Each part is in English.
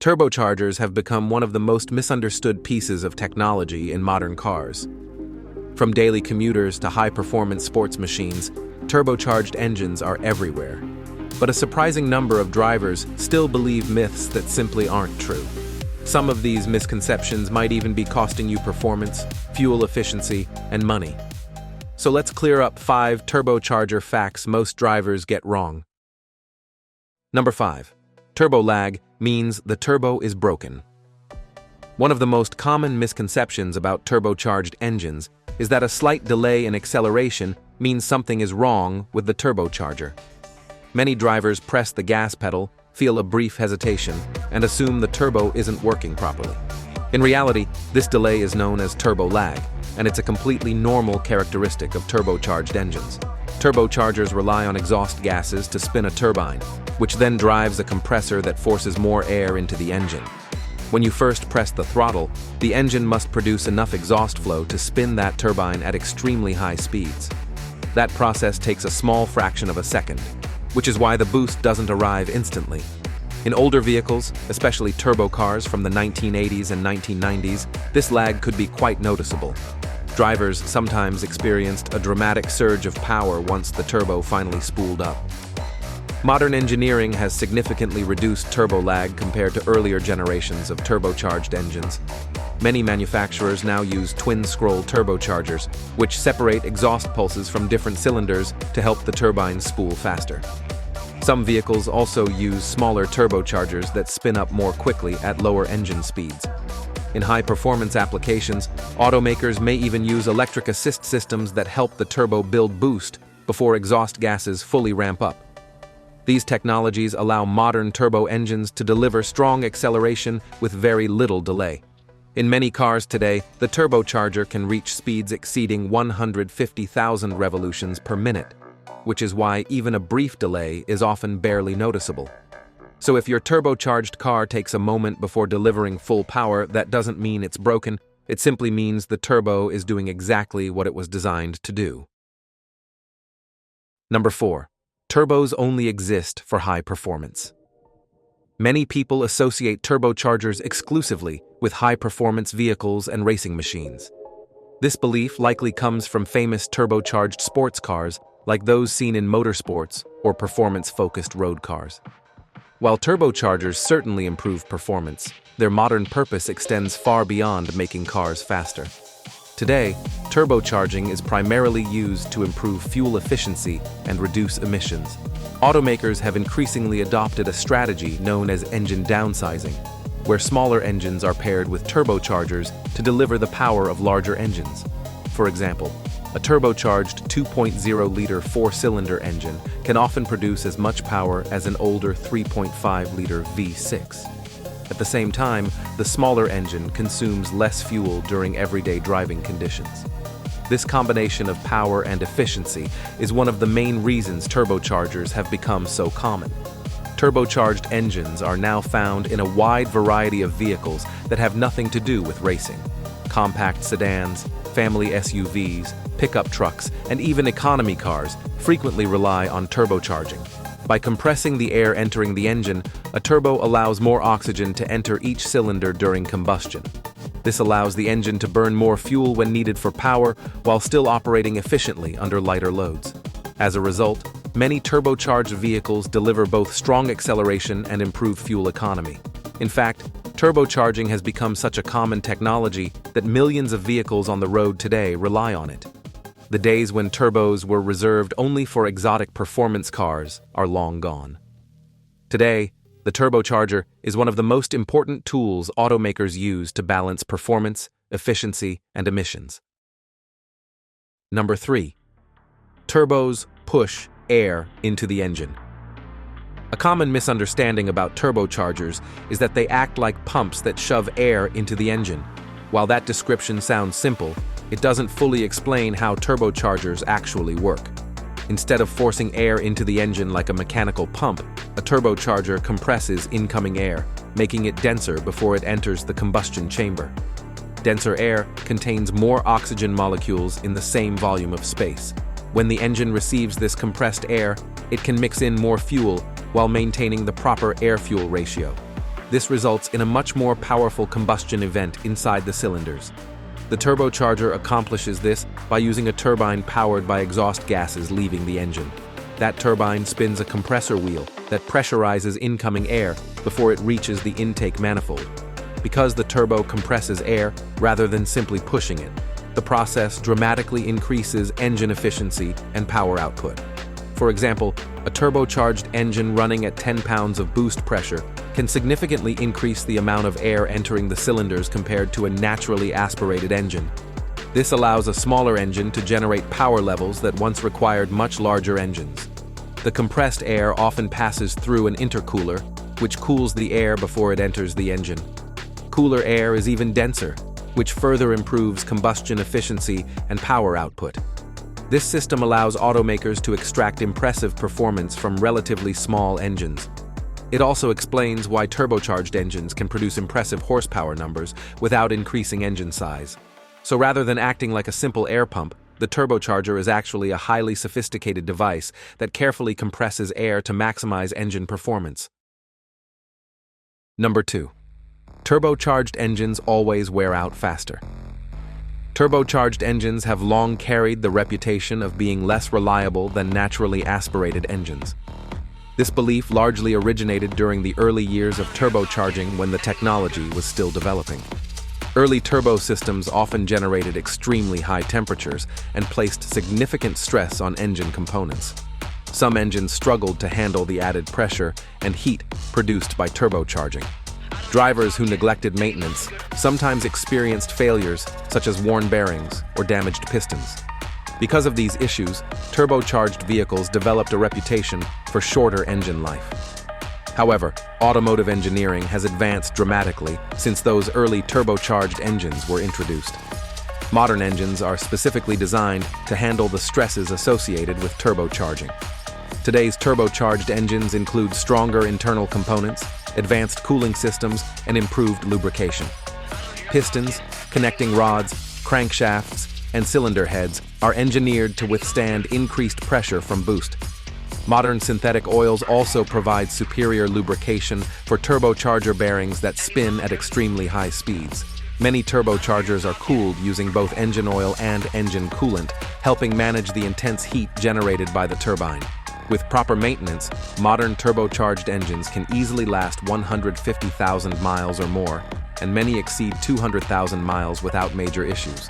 Turbochargers have become one of the most misunderstood pieces of technology in modern cars. From daily commuters to high-performance sports machines, turbocharged engines are everywhere. But a surprising number of drivers still believe myths that simply aren't true. Some of these misconceptions might even be costing you performance, fuel efficiency, and money. So let's clear up 5 turbocharger facts most drivers get wrong. Number 5. Turbo lag means the turbo is broken. One of the most common misconceptions about turbocharged engines is that a slight delay in acceleration means something is wrong with the turbocharger. Many drivers press the gas pedal, feel a brief hesitation, and assume the turbo isn't working properly. In reality, this delay is known as turbo lag, and it's a completely normal characteristic of turbocharged engines. Turbochargers rely on exhaust gases to spin a turbine, which then drives a compressor that forces more air into the engine. When you first press the throttle, the engine must produce enough exhaust flow to spin that turbine at extremely high speeds. That process takes a small fraction of a second, which is why the boost doesn't arrive instantly. In older vehicles, especially turbo cars from the 1980s and 1990s, this lag could be quite noticeable. Drivers sometimes experienced a dramatic surge of power once the turbo finally spooled up. Modern engineering has significantly reduced turbo lag compared to earlier generations of turbocharged engines. Many manufacturers now use twin-scroll turbochargers, which separate exhaust pulses from different cylinders to help the turbine spool faster. Some vehicles also use smaller turbochargers that spin up more quickly at lower engine speeds. In high-performance applications, automakers may even use electric assist systems that help the turbo build boost before exhaust gases fully ramp up. These technologies allow modern turbo engines to deliver strong acceleration with very little delay. In many cars today, the turbocharger can reach speeds exceeding 150,000 revolutions per minute, which is why even a brief delay is often barely noticeable. So if your turbocharged car takes a moment before delivering full power, that doesn't mean it's broken. It simply means the turbo is doing exactly what it was designed to do. Number 4. Turbos only exist for high performance. Many people associate turbochargers exclusively with high-performance vehicles and racing machines. This belief likely comes from famous turbocharged sports cars like those seen in motorsports or performance-focused road cars. While turbochargers certainly improve performance, their modern purpose extends far beyond making cars faster. Today, turbocharging is primarily used to improve fuel efficiency and reduce emissions. Automakers have increasingly adopted a strategy known as engine downsizing, where smaller engines are paired with turbochargers to deliver the power of larger engines. For example, a turbocharged 2.0-liter 4-cylinder engine can often produce as much power as an older 3.5-liter V6. At the same time, the smaller engine consumes less fuel during everyday driving conditions. This combination of power and efficiency is one of the main reasons turbochargers have become so common. Turbocharged engines are now found in a wide variety of vehicles that have nothing to do with racing. Compact sedans, family SUVs, pickup trucks, and even economy cars frequently rely on turbocharging. By compressing the air entering the engine, a turbo allows more oxygen to enter each cylinder during combustion. This allows the engine to burn more fuel when needed for power while still operating efficiently under lighter loads. As a result, many turbocharged vehicles deliver both strong acceleration and improved fuel economy. In fact, turbocharging has become such a common technology that millions of vehicles on the road today rely on it. The days when turbos were reserved only for exotic performance cars are long gone. Today, the turbocharger is one of the most important tools automakers use to balance performance, efficiency, and emissions. Number 3. Turbos push air into the engine. A common misunderstanding about turbochargers is that they act like pumps that shove air into the engine. While that description sounds simple, it doesn't fully explain how turbochargers actually work. Instead of forcing air into the engine like a mechanical pump, a turbocharger compresses incoming air, making it denser before it enters the combustion chamber. Denser air contains more oxygen molecules in the same volume of space. When the engine receives this compressed air, it can mix in more fuel while maintaining the proper air-fuel ratio. This results in a much more powerful combustion event inside the cylinders. The turbocharger accomplishes this by using a turbine powered by exhaust gases leaving the engine. That turbine spins a compressor wheel that pressurizes incoming air before it reaches the intake manifold. Because the turbo compresses air rather than simply pushing it, the process dramatically increases engine efficiency and power output. For example, a turbocharged engine running at 10 pounds of boost pressure can significantly increase the amount of air entering the cylinders compared to a naturally aspirated engine. This allows a smaller engine to generate power levels that once required much larger engines. The compressed air often passes through an intercooler, which cools the air before it enters the engine. Cooler air is even denser, which further improves combustion efficiency and power output. This system allows automakers to extract impressive performance from relatively small engines. It also explains why turbocharged engines can produce impressive horsepower numbers without increasing engine size. So rather than acting like a simple air pump, the turbocharger is actually a highly sophisticated device that carefully compresses air to maximize engine performance. Number 2. Turbocharged engines always wear out faster. Turbocharged engines have long carried the reputation of being less reliable than naturally aspirated engines. This belief largely originated during the early years of turbocharging when the technology was still developing. Early turbo systems often generated extremely high temperatures and placed significant stress on engine components. Some engines struggled to handle the added pressure and heat produced by turbocharging. Drivers who neglected maintenance sometimes experienced failures such as worn bearings or damaged pistons. Because of these issues, turbocharged vehicles developed a reputation for shorter engine life. However, automotive engineering has advanced dramatically since those early turbocharged engines were introduced. Modern engines are specifically designed to handle the stresses associated with turbocharging. Today's turbocharged engines include stronger internal components, advanced cooling systems, and improved lubrication. Pistons, connecting rods, crankshafts, and cylinder heads are engineered to withstand increased pressure from boost. Modern synthetic oils also provide superior lubrication for turbocharger bearings that spin at extremely high speeds. Many turbochargers are cooled using both engine oil and engine coolant, helping manage the intense heat generated by the turbine. With proper maintenance, modern turbocharged engines can easily last 150,000 miles or more, and many exceed 200,000 miles without major issues.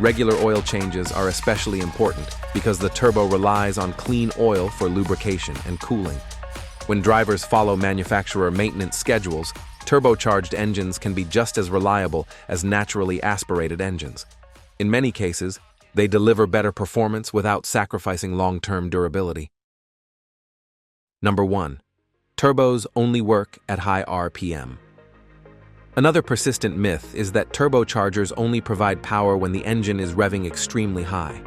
Regular oil changes are especially important because the turbo relies on clean oil for lubrication and cooling. When drivers follow manufacturer maintenance schedules, turbocharged engines can be just as reliable as naturally aspirated engines. In many cases, they deliver better performance without sacrificing long-term durability. Number 1. Turbos only work at high RPM. Another persistent myth is that turbochargers only provide power when the engine is revving extremely high.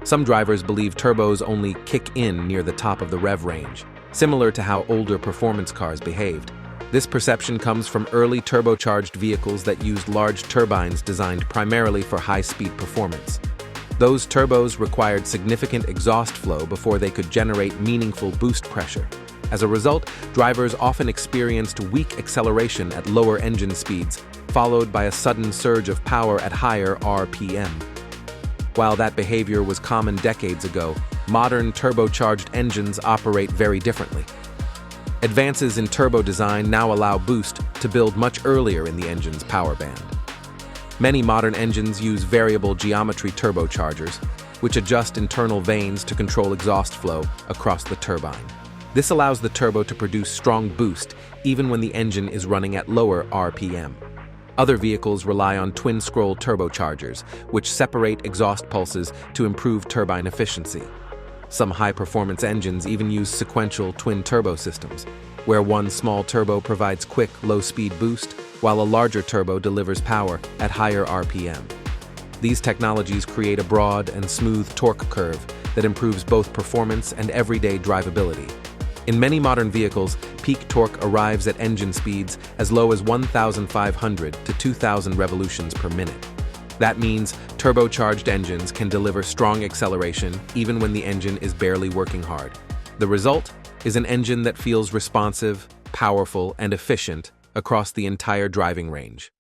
Some drivers believe turbos only kick in near the top of the rev range, similar to how older performance cars behaved. This perception comes from early turbocharged vehicles that used large turbines designed primarily for high-speed performance. Those turbos required significant exhaust flow before they could generate meaningful boost pressure. As a result, drivers often experienced weak acceleration at lower engine speeds, followed by a sudden surge of power at higher RPM. While that behavior was common decades ago, modern turbocharged engines operate very differently. Advances in turbo design now allow boost to build much earlier in the engine's power band. Many modern engines use variable geometry turbochargers, which adjust internal vanes to control exhaust flow across the turbine. This allows the turbo to produce strong boost even when the engine is running at lower RPM. Other vehicles rely on twin-scroll turbochargers, which separate exhaust pulses to improve turbine efficiency. Some high-performance engines even use sequential twin-turbo systems, where one small turbo provides quick, low-speed boost, while a larger turbo delivers power at higher RPM. These technologies create a broad and smooth torque curve that improves both performance and everyday drivability. In many modern vehicles, peak torque arrives at engine speeds as low as 1,500 to 2,000 revolutions per minute. That means turbocharged engines can deliver strong acceleration even when the engine is barely working hard. The result is an engine that feels responsive, powerful, and efficient across the entire driving range.